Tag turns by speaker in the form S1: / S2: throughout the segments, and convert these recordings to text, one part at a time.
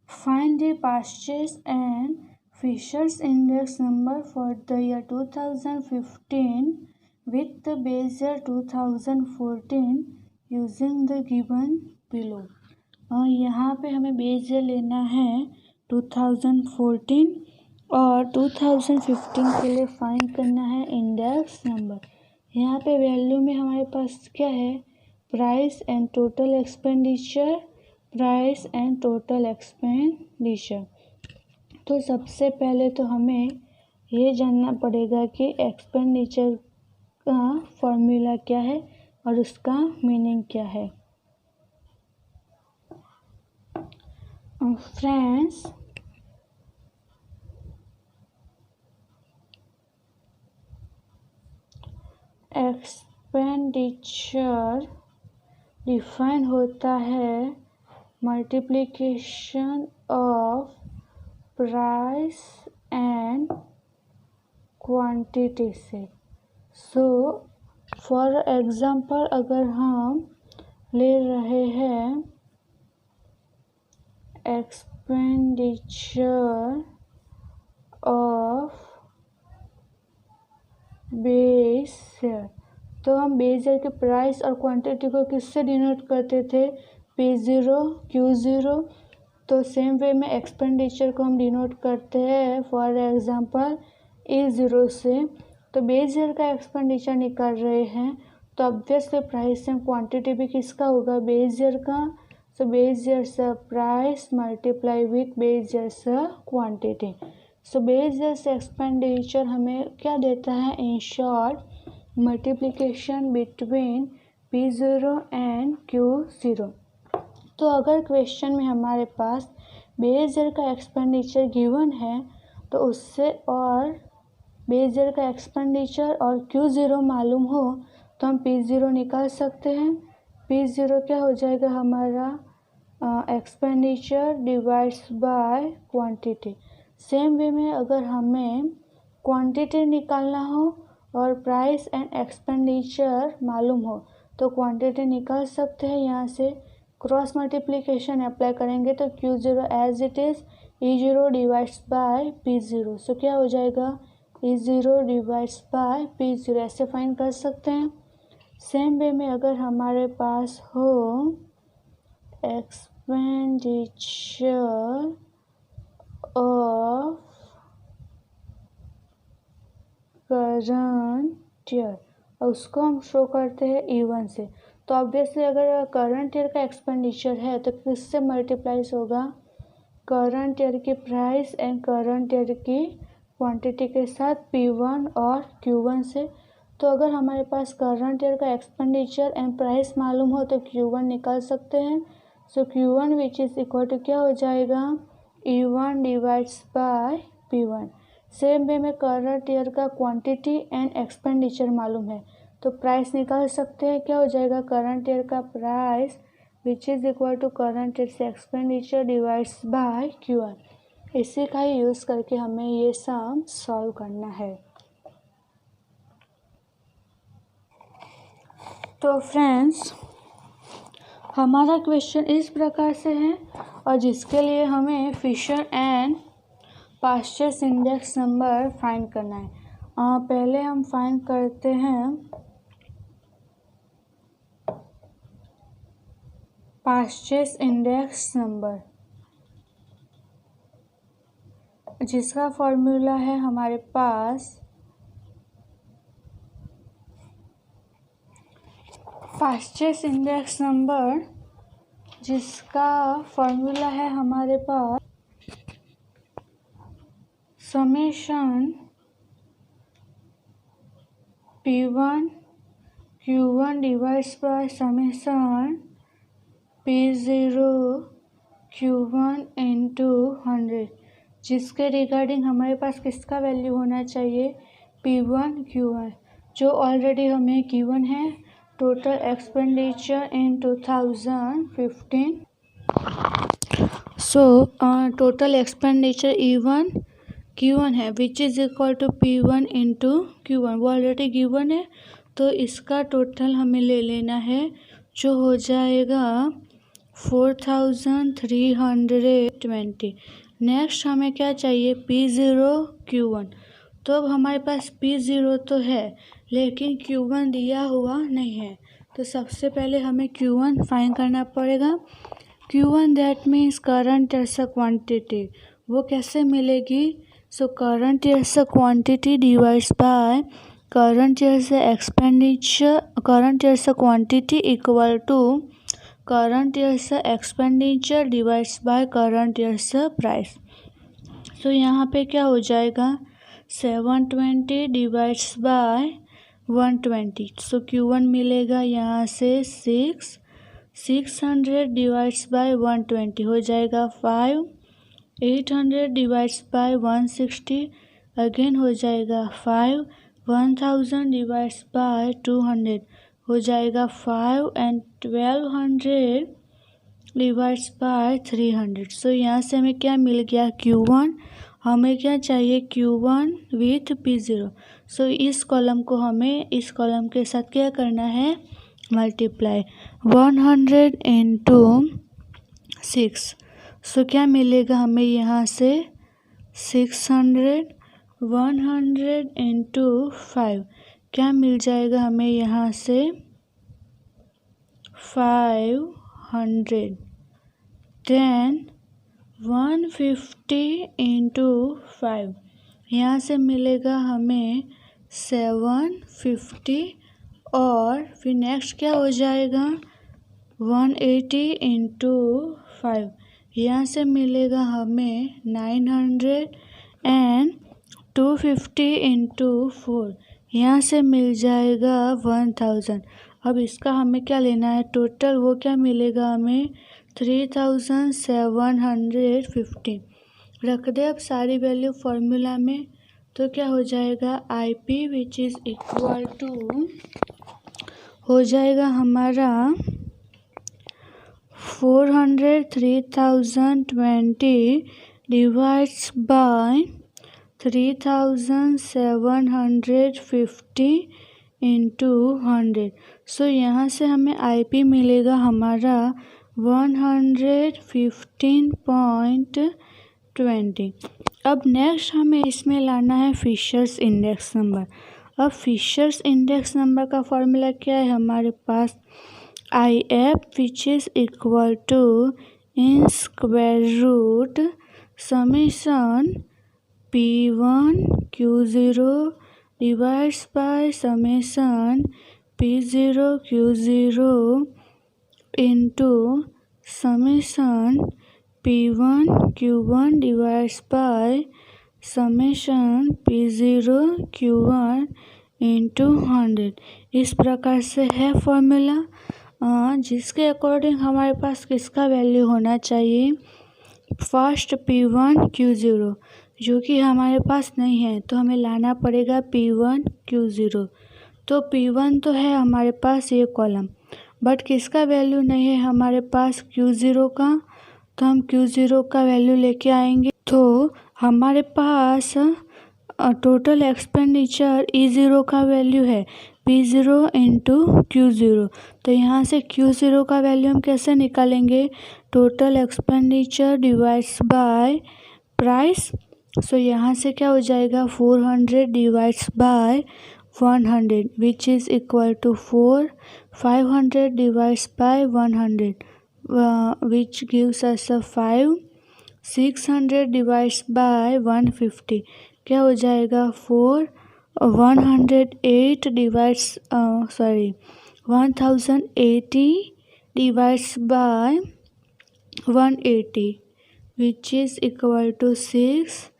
S1: Find the purchase and Fisher's Index number for the year 2015 with the base year 2014 using the given below. और यहाँ पे हमें base year लेना है 2014 और 2015 के लिए फाइंड करना है इंडेक्स नंबर। यहाँ पे वैल्यू में हमारे पास क्या है, price and total expenditure, price and total expenditure. तो सबसे पहले तो हमें ये जानना पड़ेगा कि एक्सपेंडिचर का फॉर्मूला क्या है और उसका मीनिंग क्या है। फ्रेंड्स, एक्सपेंडिचर डिफाइन होता है multiplication of price and quantity से। सो फॉर एग्जांपल अगर हम ले रहे हैं एक्सपेंडिचर ऑफ बेस ईयर, तो हम बेस ईयर के प्राइस और क्वांटिटी को किससे डिनोट करते थे, P0 Q0। तो सेम वे में एक्सपेंडिचर को हम डिनोट करते हैं फॉर एग्जांपल E0 से। तो बेस ईयर का एक्सपेंडिचर निकाल रहे हैं तो ऑब्वियसली प्राइस एंड क्वांटिटी भी किसका होगा, बेस ईयर का। सो बेस ईयर से price multiply with base year से क्वांटिटी। सो बेस ईयर से एक्सपेंडिचर हमें क्या देता है, in short multiplication between P0 and Q0। तो अगर क्वेश्चन में हमारे पास बेस ईयर का एक्सपेंडिचर गिवन है तो उससे और बेस ईयर का एक्सपेंडिचर और Q0 मालूम हो तो हम P0 निकाल सकते हैं। P0 क्या हो जाएगा हमारा, expenditure divides by quantity. Same way में अगर हमें क्वांटिटी निकालना हो और प्राइस एंड एक्सपेंडिचर मालूम हो तो क्वांटिटी निकाल सकते हैं। यहाँ से क्रॉस मल्टीप्लिकेशन अप्लाई करेंगे तो Q0 as it is E0 divides by P0। So क्या हो जाएगा, E0 डिवाइड्स बाय P0, ऐसे फाइंड कर सकते हैं। सेम वे में अगर हमारे पास हो एक्सपेंडिचर ऑफ करंट ईयर और उसको हम शो करते हैं E1 से, तो ऑब्वियसली अगर करंट ईयर का एक्सपेंडिचर है तो किससे मल्टीप्लाइज होगा, करंट ईयर की प्राइस एंड करंट ईयर की क्वांटिटी के साथ P1 और Q1 से। तो अगर हमारे पास करंट ईयर का एक्सपेंडिचर एंड प्राइस मालूम हो तो Q1 निकाल सकते हैं। So Q1 which is equal to क्या हो जाएगा, E1 divides bye P1। Same way में करंट ईयर का क्वांटिटी एंड एक्सपेंडिचर मालूम है तो प्राइस निकाल सकते हैं। क्या हो जाएगा, करंट ईयर का price which is equal to current year से एक्सपेंडिचर डिवाइड्स बाय Q1। इसी का ही यूज़ करके हमें ये सम सॉल्व करना है। तो फ्रेंड्स, हमारा क्वेश्चन इस प्रकार से है और जिसके लिए हमें फिशर एंड परचेस इंडेक्स नंबर फाइंड करना है। पहले हम फाइंड करते हैं परचेस इंडेक्स नंबर, जिसका फॉर्मूला है हमारे पास परचेस इंडेक्स नंबर, जिसका फॉर्मूला है हमारे पास summation P1 Q1 divides by summation P0 Q1 into 100, जिसके रिगार्डिंग हमारे पास किसका वैल्यू होना चाहिए, P1 Q1, जो ऑलरेडी हमें गिवन है, total expenditure in 2015। So total expenditure E1 Q1 है which is equal to P1 into Q1, वो ऑलरेडी गिवन है तो इसका टोटल हमें ले लेना है जो हो जाएगा 4320। नेक्स्ट हमें क्या चाहिए, P0 Q1। तो अब हमारे पास P0 तो है लेकिन Q1 दिया हुआ नहीं है, तो सबसे पहले हमें Q1 फाइंड करना पड़ेगा। Q1 that means current years quantity, वो कैसे मिलेगी? So current years quantity divides by current years expenditure, current years quantity equal to current years expenditure divides by current years price. So यहाँ पे क्या हो जाएगा, 720 डिवाइड्स बाय 120। सो Q1 मिलेगा यहाँ से 600 डिवाइड्स बाय 120 हो जाएगा 5, 800 डिवाइड्स बाय 160 अगेन हो जाएगा 5, 1000 डिवाइड्स बाय 200 हो जाएगा 5 एंड 1200 डिवाइड्स बाय 300। सो यहाँ से हमें क्या मिल गया, Q1। हमें क्या चाहिए, Q1 विथ P0। सो इस कॉलम को हमें इस कॉलम के साथ क्या करना है, मल्टीप्लाई 100 इंटू 6। सो क्या मिलेगा हमें यहाँ से 600, 100 इंटू 5 क्या मिल जाएगा हमें यहाँ से 500, देन 150 इंटू 5 यहाँ से मिलेगा हमें 750 और फिर नेक्स्ट क्या हो जाएगा 180 इंटू 5 यहाँ से मिलेगा हमें 900 एंड 250 इंटू 4 यहाँ से मिल जाएगा 1000। अब इसका हमें क्या लेना है टोटल, वो क्या मिलेगा हमें 3750। रख दे अब सारी वैल्यू फॉर्मूला में, तो क्या हो जाएगा IP which is equal to हो जाएगा हमारा 400,3020 डिवाइड्स बाय 3750 इंटू 100। सो यहाँ से हमें IP मिलेगा हमारा 115.20। अब नेक्स्ट हमें इसमें लाना है फिशर्स इंडेक्स नंबर। अब फिशर्स इंडेक्स नंबर का फॉर्मूला क्या है हमारे पास, IF which is equal to in square root summation P1 Q0 divides by summation P0 Q0 into summation P1 Q1 divides by summation P0 Q1 into 100। इस प्रकार से है फॉर्मूला, जिसके अकॉर्डिंग हमारे पास किसका वैल्यू होना चाहिए, फर्स्ट P1 Q0 जो कि हमारे पास नहीं है, तो हमें लाना पड़ेगा P1 Q0। तो P1 तो है हमारे पास ये कॉलम, बट किसका वैल्यू नहीं है हमारे पास, Q0 का। तो हम Q0 का वैल्यू लेके आएंगे, तो हमारे पास टोटल एक्सपेंडिचर E0 का वैल्यू है P0 इंटू Q0। तो यहाँ से Q0 का वैल्यू हम कैसे निकालेंगे, total expenditure divides by price. So यहाँ से क्या हो जाएगा 400 divides by 100 which is equal to 4, 500 divides by 100 which gives us a 5, 600 divides by 150 क्या हो जाएगा 4, 1080 divides by 180 which is equal to 6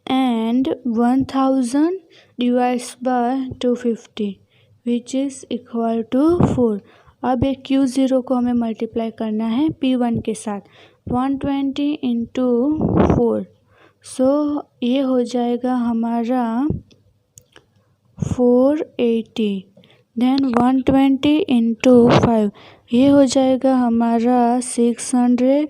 S1: and 1000 divides by 250 which is equal to 4। अब एक Q0 को हमें मल्टीप्लाई करना है P1 के साथ 120 इंटू 4। सो ये हो जाएगा हमारा 480, देन 120 इंटू 5 ये हो जाएगा हमारा 600,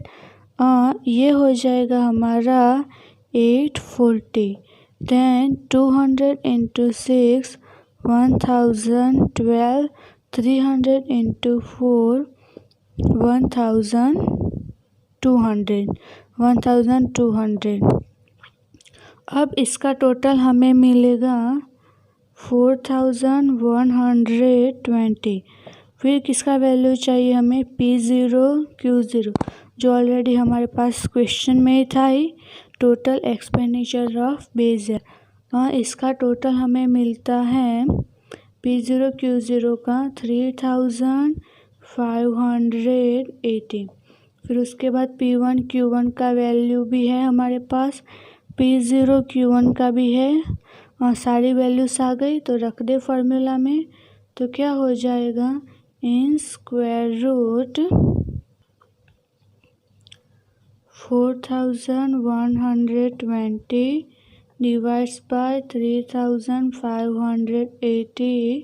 S1: ये हो जाएगा हमारा 840, देन 200 इंटू 6 1012, 300 इंटू 4 1200। अब इसका टोटल हमें मिलेगा 4120। फिर किसका वैल्यू चाहिए हमें, P0 Q0, जो ऑलरेडी हमारे पास क्वेश्चन में था ही, total expenditure of base year. इसका टोटल हमें मिलता है P0 Q0 का 3580। फिर उसके बाद P1 Q1 का वैल्यू भी है हमारे पास, P0 Q1 का भी है। सारी वैल्यूज आ गई तो रख दे फॉर्मूला में, तो क्या हो जाएगा, in square root 4120 divides by 3580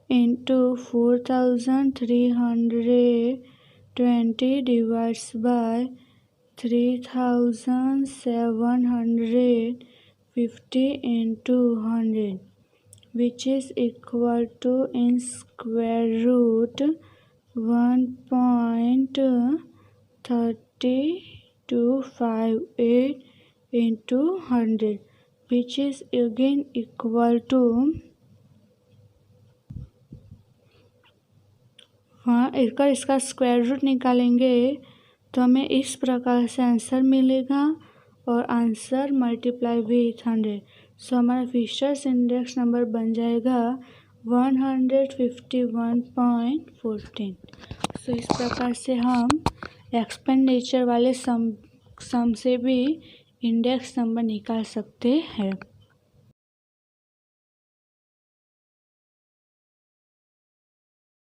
S1: into 4320 divides by 3750 into 100, which is equal to in square root 1.3258 into 100, which is again equal to इसका स्क्वायर रूट निकालेंगे तो हमें इस प्रकार से आंसर मिलेगा, और आंसर मल्टीप्लाई विथ 100। सो हमारा फिशर्स इंडेक्स नंबर बन जाएगा 151.14। सो इस प्रकार से हम एक्सपेंडिचर वाले सम से भी इंडेक्स नंबर निकाल सकते हैं।